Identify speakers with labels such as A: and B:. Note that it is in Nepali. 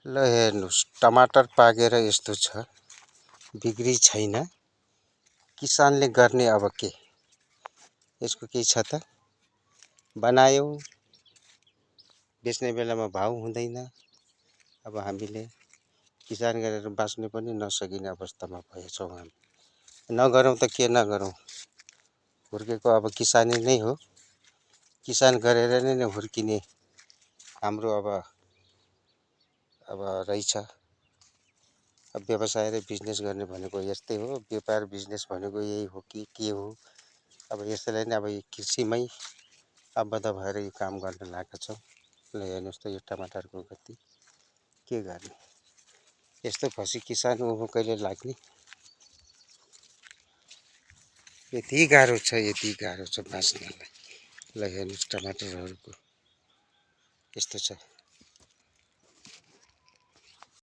A: ल हेर्नुस्, टमाटर पाकेर यस्तो छ, बिक्री छैन। किसानले गर्ने अब के? यसको केही छ त? बनायो, बेच्ने बेलामा भाउ हुँदैन। अब हामीले किसान गरेर बाँच्नु पनि नसकिने अवस्थामा भएछौँ हामी। नगरौँ त के नगरौँ? हुर्केको अब किसानी नै हो। किसान गरेर नै हुर्किने हाम्रो अब रहेछ। अब व्यवसाय र बिजनेस गर्ने भनेको यस्तै हो। व्यापार बिजनेस भनेको यही हो कि के हो? अब यसैलाई नै अब कृषिमै आबद्ध भएर यो काम गर्न लागेका छौँ। ल हेर्नुहोस् त यो टमाटरको गति के गर्ने? यस्तो फसी किसान उँभो कहिले लाग्ने? यति गाह्रो छ बाँच्नलाई। ल हेर्नुहोस् टमाटरहरूको यस्तो छ।